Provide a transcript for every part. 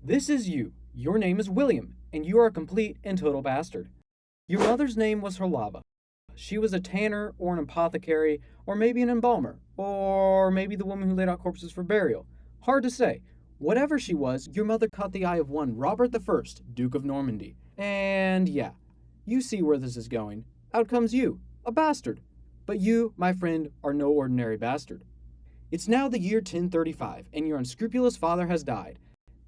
This is you. Your name is William, and you are a complete and total bastard. Your mother's name was Herlava. She was a tanner or an apothecary, or maybe an embalmer, or maybe the woman who laid out corpses for burial. Hard to say. Whatever she was, your mother caught the eye of one Robert the First, Duke of Normandy. And yeah, you see where this is going. Out comes you, a bastard. But you, my friend, are no ordinary bastard. It's now the year 1035, and your unscrupulous father has died.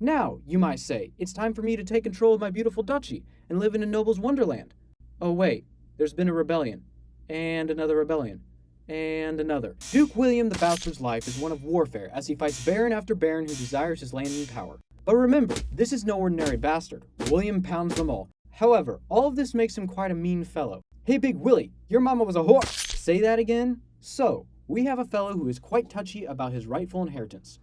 Now, you might say, it's time for me to take control of my beautiful duchy and live in a noble's wonderland. Oh wait, there's been a rebellion, and another rebellion, and another. Duke William the Bastard's life is one of warfare as he fights baron after baron who desires his land and power. But remember, this is no ordinary bastard. William pounds them all. However, all of this makes him quite a mean fellow. Hey Big Willie, your mama was a whore. Say that again? So, we have a fellow who is quite touchy about his rightful inheritance.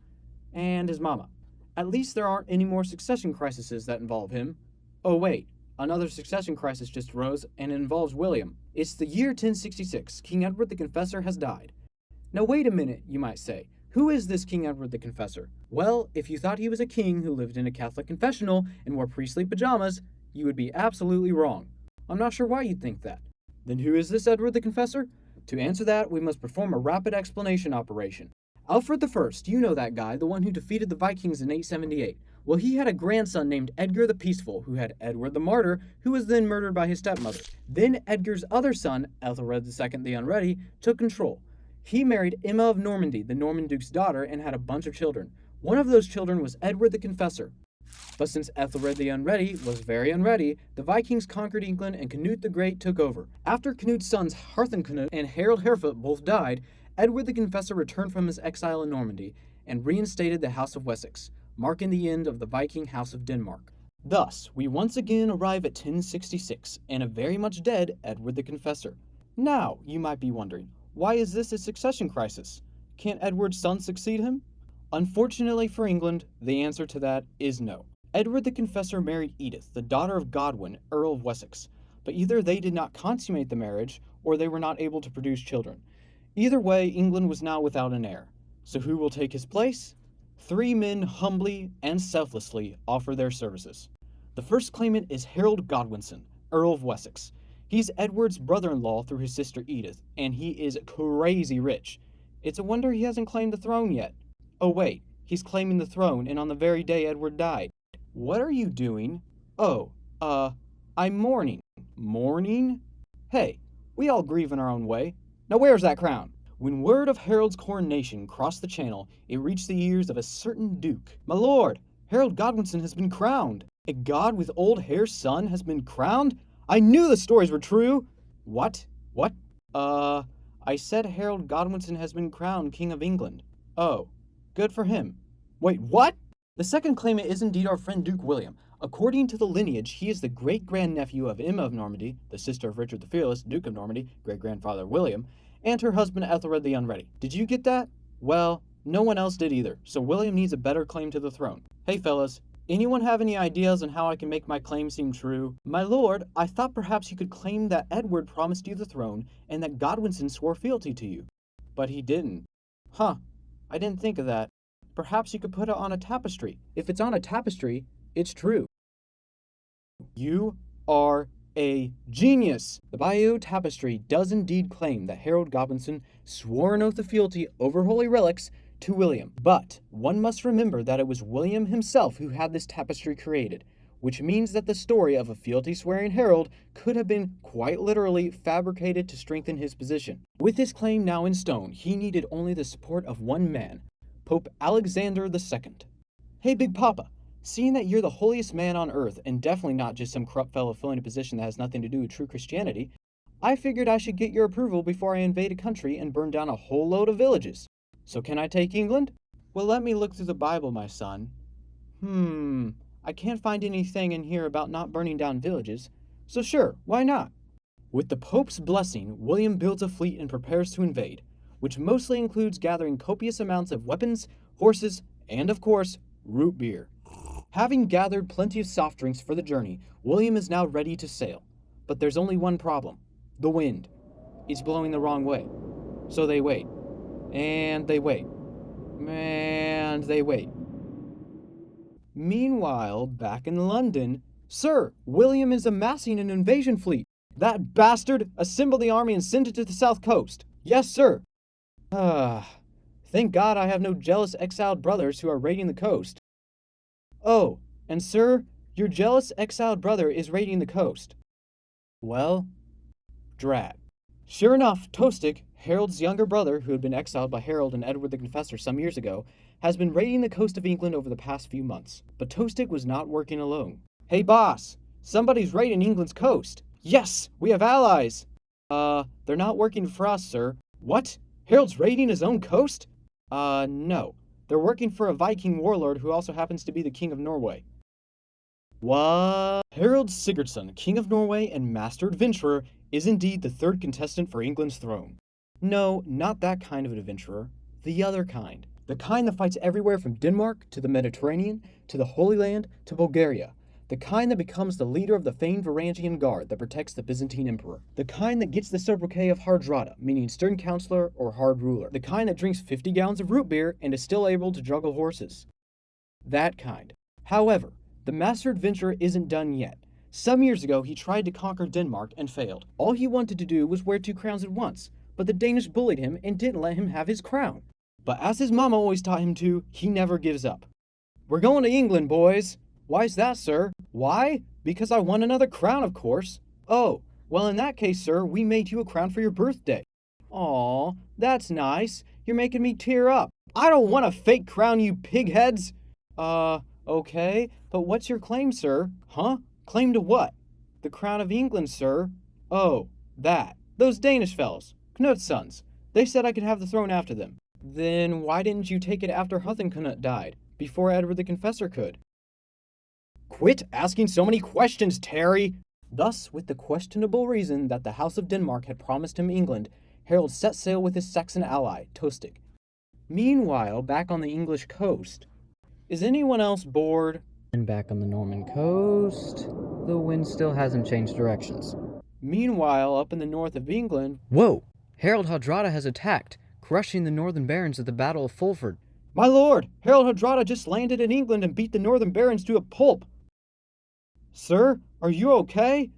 And his mama. At least there aren't any more succession crises that involve him. Oh wait, another succession crisis just arose, and it involves William. It's the year 1066. King Edward the Confessor has died. Now wait a minute, you might say. Who is this King Edward the Confessor? Well, if you thought he was a king who lived in a Catholic confessional and wore priestly pajamas, you would be absolutely wrong. I'm not sure why you'd think that. Then who is this Edward the Confessor? To answer that, we must perform a rapid explanation operation. Alfred I, you know that guy, the one who defeated the Vikings in 878. Well, he had a grandson named Edgar the Peaceful, who had Edward the Martyr, who was then murdered by his stepmother. Then Edgar's other son, Ethelred II the Unready, took control. He married Emma of Normandy, the Norman Duke's daughter, and had a bunch of children. One of those children was Edward the Confessor. But since Ethelred the Unready was very unready, the Vikings conquered England and Canute the Great took over. After Canute's sons Harthacnut and Harold Harefoot both died, Edward the Confessor returned from his exile in Normandy and reinstated the House of Wessex, marking the end of the Viking House of Denmark. Thus, we once again arrive at 1066 and a very much dead Edward the Confessor. Now, you might be wondering, why is this a succession crisis? Can't Edward's son succeed him? Unfortunately for England, the answer to that is no. Edward the Confessor married Edith, the daughter of Godwin, Earl of Wessex, but either they did not consummate the marriage or they were not able to produce children. Either way, England was now without an heir. So who will take his place? Three men humbly and selflessly offer their services. The first claimant is Harold Godwinson, Earl of Wessex. He's Edward's brother-in-law through his sister Edith, and he is crazy rich. It's a wonder he hasn't claimed the throne yet. Oh wait, he's claiming the throne, and on the very day Edward died. What are you doing? Oh, I'm mourning. Mourning? Hey, we all grieve in our own way. Now where's that crown? When word of Harold's coronation crossed the channel, it reached the ears of a certain duke. My lord, Harold Godwinson has been crowned. A god with old hair's son has been crowned? I knew the stories were true! What? What? I said Harold Godwinson has been crowned King of England. Oh, good for him. Wait, what? The second claimant is indeed our friend Duke William. According to the lineage, he is the great-grandnephew of Emma of Normandy, the sister of Richard the Fearless, Duke of Normandy, great-grandfather William, and her husband Ethelred the Unready. Did you get that? Well, no one else did either, so William needs a better claim to the throne. Hey fellas, anyone have any ideas on how I can make my claim seem true? My lord, I thought perhaps you could claim that Edward promised you the throne and that Godwinson swore fealty to you. But he didn't. Huh, I didn't think of that. Perhaps you could put it on a tapestry. If it's on a tapestry, it's true. You are a genius! The Bayeux Tapestry does indeed claim that Harold Godwinson swore an oath of fealty over holy relics to William. But one must remember that it was William himself who had this tapestry created, which means that the story of a fealty-swearing Harold could have been quite literally fabricated to strengthen his position. With his claim now in stone, he needed only the support of one man, Pope Alexander II. Hey Big Papa, seeing that you're the holiest man on earth and definitely not just some corrupt fellow filling a position that has nothing to do with true Christianity, I figured I should get your approval before I invade a country and burn down a whole load of villages. So can I take England? Well, let me look through the Bible, my son. I can't find anything in here about not burning down villages, so sure, why not? With the Pope's blessing, William builds a fleet and prepares to invade, which mostly includes gathering copious amounts of weapons, horses, and of course, root beer. Having gathered plenty of soft drinks for the journey, William is now ready to sail. But there's only one problem. The wind. It's blowing the wrong way. So they wait. And they wait. And they wait. Meanwhile, back in London, Sir, William is amassing an invasion fleet. That bastard! Assemble the army and send it to the south coast. Yes, sir. Thank God I have no jealous exiled brothers who are raiding the coast. Oh, and sir, your jealous exiled brother is raiding the coast. Well, drat. Sure enough, Tostig, Harold's younger brother, who had been exiled by Harold and Edward the Confessor some years ago, has been raiding the coast of England over the past few months. But Tostig was not working alone. Hey boss, somebody's raiding England's coast. Yes, we have allies. They're not working for us, sir. What? Harold's raiding his own coast? No. They're working for a Viking warlord who also happens to be the King of Norway. What? Harold Sigurdsson, King of Norway and Master Adventurer, is indeed the third contestant for England's throne. No, not that kind of adventurer. The other kind. The kind that fights everywhere from Denmark to the Mediterranean, to the Holy Land, to Bulgaria. The kind that becomes the leader of the famed Varangian Guard that protects the Byzantine Emperor. The kind that gets the sobriquet of Hardrada, meaning stern counselor or hard ruler. The kind that drinks 50 gallons of root beer and is still able to juggle horses. That kind. However, the Master Adventurer isn't done yet. Some years ago, he tried to conquer Denmark and failed. All he wanted to do was wear 2 crowns at once, but the Danish bullied him and didn't let him have his crown. But as his mama always taught him to, he never gives up. We're going to England, boys. Why's that, sir? Why? Because I won another crown, of course. Oh, well in that case, sir, we made you a crown for your birthday. Aw, that's nice. You're making me tear up. I don't want a fake crown, you pigheads. Okay, but what's your claim, sir? Huh? Claim to what? The crown of England, sir. Oh, that. Those Danish fellows. Knut's sons. They said I could have the throne after them. Then why didn't you take it after Knut died, before Edward the Confessor could? Quit asking so many questions, Terry! Thus, with the questionable reason that the House of Denmark had promised him England, Harold set sail with his Saxon ally, Tostig. Meanwhile, back on the English coast, is anyone else bored? And back on the Norman coast, the wind still hasn't changed directions. Meanwhile, up in the north of England... Whoa! Harold Hardrada has attacked, crushing the northern barons at the Battle of Fulford. My lord, Harold Hardrada just landed in England and beat the northern barons to a pulp. Sir, are you okay?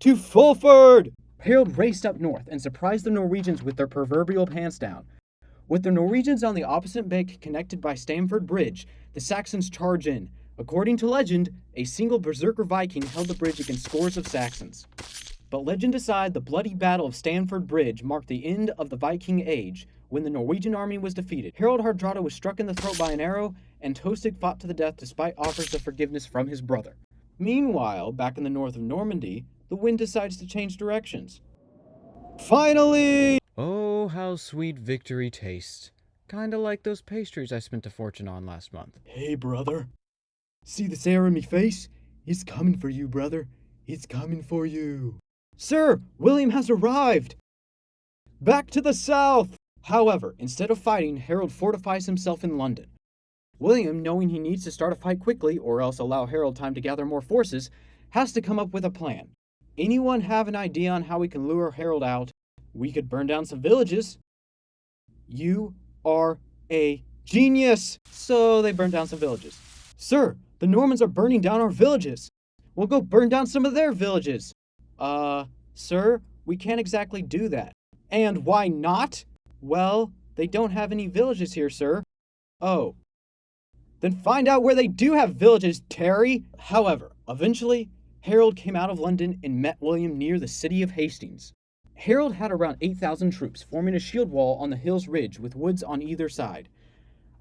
To Fulford! Harold raced up north and surprised the Norwegians with their proverbial pants down. With the Norwegians on the opposite bank connected by Stamford Bridge, the Saxons charge in. According to legend, a single berserker Viking held the bridge against scores of Saxons. But legend aside, the bloody Battle of Stamford Bridge marked the end of the Viking Age, when the Norwegian army was defeated. Harold Hardrada was struck in the throat by an arrow, and Tostig fought to the death despite offers of forgiveness from his brother. Meanwhile, back in the north of Normandy, the wind decides to change directions. Finally! Oh, how sweet victory tastes. Kinda like those pastries I spent a fortune on last month. Hey, brother. See this arrow in me face? It's coming for you, brother. It's coming for you. Sir, William has arrived! Back to the south! However, instead of fighting, Harold fortifies himself in London. William, knowing he needs to start a fight quickly or else allow Harold time to gather more forces, has to come up with a plan. Anyone have an idea on how we can lure Harold out? We could burn down some villages. You are a genius! So they burn down some villages. Sir, the Normans are burning down our villages. We'll go burn down some of their villages. Sir, we can't exactly do that. And why not? Well, they don't have any villages here, sir. Oh. Then find out where they do have villages, Terry! However, eventually, Harold came out of London and met William near the city of Hastings. Harold had around 8,000 troops forming a shield wall on the hill's ridge with woods on either side.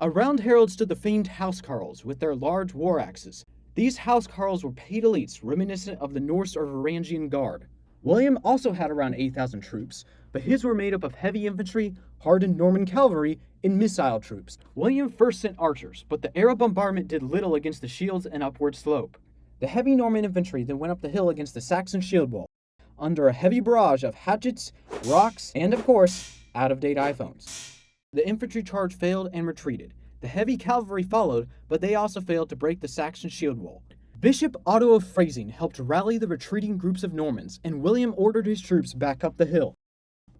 Around Harold stood the famed housecarls with their large war axes. These housecarls were paid elites reminiscent of the Norse or Varangian Guard. William also had around 8,000 troops, but his were made up of heavy infantry, hardened Norman cavalry, and missile troops. William first sent archers, but the air bombardment did little against the shields and upward slope. The heavy Norman infantry then went up the hill against the Saxon shield wall, under a heavy barrage of hatchets, rocks, and of course, out-of-date iPhones. The infantry charge failed and retreated. The heavy cavalry followed, but they also failed to break the Saxon shield wall. Bishop Otto of Freising helped rally the retreating groups of Normans, and William ordered his troops back up the hill.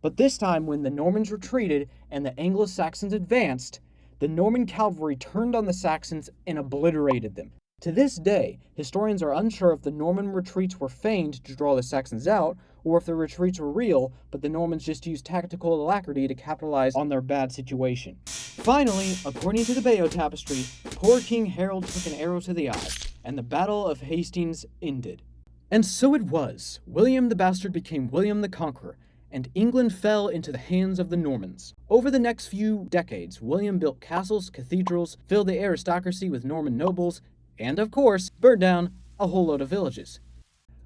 But this time, when the Normans retreated and the Anglo-Saxons advanced, the Norman cavalry turned on the Saxons and obliterated them. To this day, historians are unsure if the Norman retreats were feigned to draw the Saxons out, or if the retreats were real, but the Normans just used tactical alacrity to capitalize on their bad situation. Finally, according to the Bayeux Tapestry, poor King Harold took an arrow to the eye, and the Battle of Hastings ended. And so it was. William the Bastard became William the Conqueror, and England fell into the hands of the Normans. Over the next few decades, William built castles, cathedrals, filled the aristocracy with Norman nobles, and of course, burned down a whole load of villages.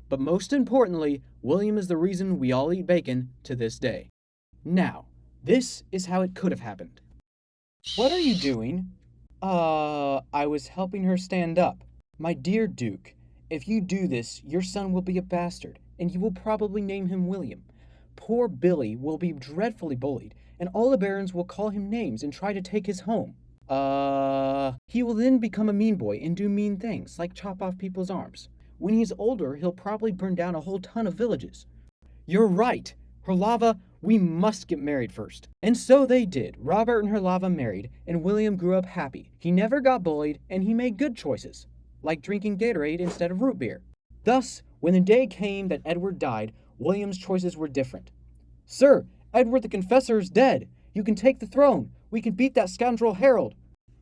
But most importantly, William is the reason we all eat bacon to this day. Now, this is how it could have happened. What are you doing? I was helping her stand up. My dear Duke, if you do this, your son will be a bastard, and you will probably name him William. Poor Billy will be dreadfully bullied, and all the barons will call him names and try to take his home. He will then become a mean boy and do mean things, like chop off people's arms. When he's older, he'll probably burn down a whole ton of villages. You're right. Herlava, we must get married first. And so they did. Robert and Herlava married, and William grew up happy. He never got bullied, and he made good choices, like drinking Gatorade instead of root beer. Thus, when the day came that Edward died, William's choices were different. Sir, Edward the Confessor is dead. You can take the throne. We can beat that scoundrel Harold.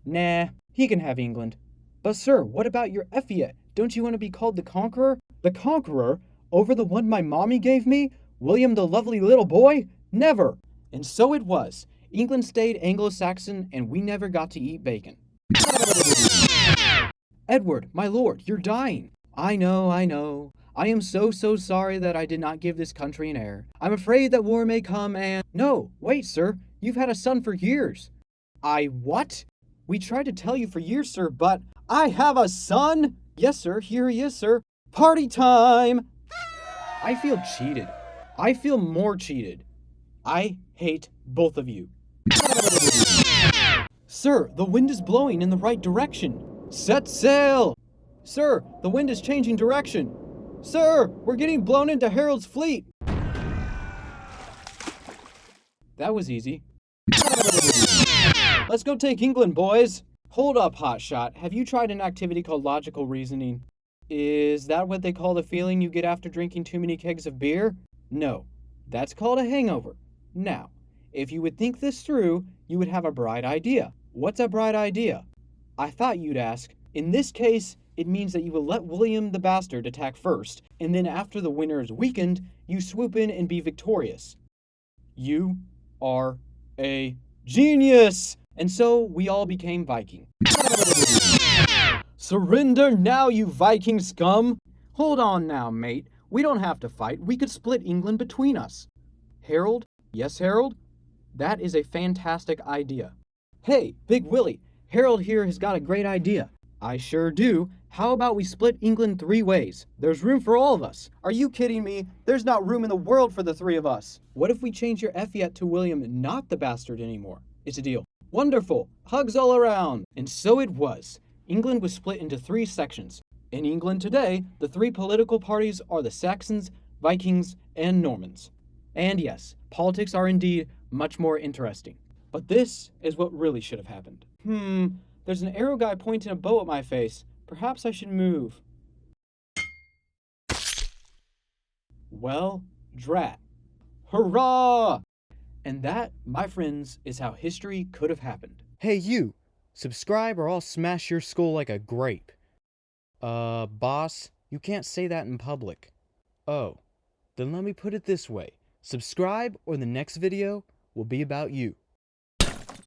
Nah, he can have England. But sir, what about your Effie? Don't you want to be called the Conqueror? The Conqueror? Over the one my mommy gave me? William the lovely little boy? Never! And so it was. England stayed Anglo-Saxon, and we never got to eat bacon. Edward, my lord, you're dying. I know. I am so sorry that I did not give this country an heir. I'm afraid that war may come and... No, wait, sir. You've had a son for years. What? We tried to tell you for years, sir, but... I have a son? Yes, sir. Here he is, sir. Party time! I feel cheated. I feel more cheated. I hate both of you. Sir, the wind is blowing in the right direction. Set sail! Sir, the wind is changing direction. Sir, we're getting blown into Harold's fleet. That was easy. Let's go take England, boys. Hold up, hotshot. Have you tried an activity called logical reasoning? Is that what they call the feeling you get after drinking too many kegs of beer? No, that's called a hangover. Now, if you would think this through, you would have a bright idea. What's a bright idea? I thought you'd ask. In this case, it means that you will let William the Bastard attack first, and then after the winner is weakened, you swoop in and be victorious. You are a genius! And so we all became Viking. Surrender now, you Viking scum! Hold on now, mate. We don't have to fight. We could split England between us. Harold? Yes, Harold? That is a fantastic idea. Hey, Big Willie, Harold here has got a great idea. I sure do. How about we split England 3 ways? There's room for all of us. Are you kidding me? There's not room in the world for the 3 of us. What if we change your Effie to William, not the Bastard anymore? It's a deal. Wonderful. Hugs all around. And so it was. England was split into 3 sections. In England today, the 3 political parties are the Saxons, Vikings, and Normans. And yes, politics are indeed much more interesting. But this is what really should have happened. There's an arrow guy pointing a bow at my face. Perhaps I should move. Well, drat. Hurrah! And that, my friends, is how history could have happened. Hey, you! Subscribe or I'll smash your skull like a grape. Boss, you can't say that in public. Oh, then let me put it this way. Subscribe or the next video will be about you.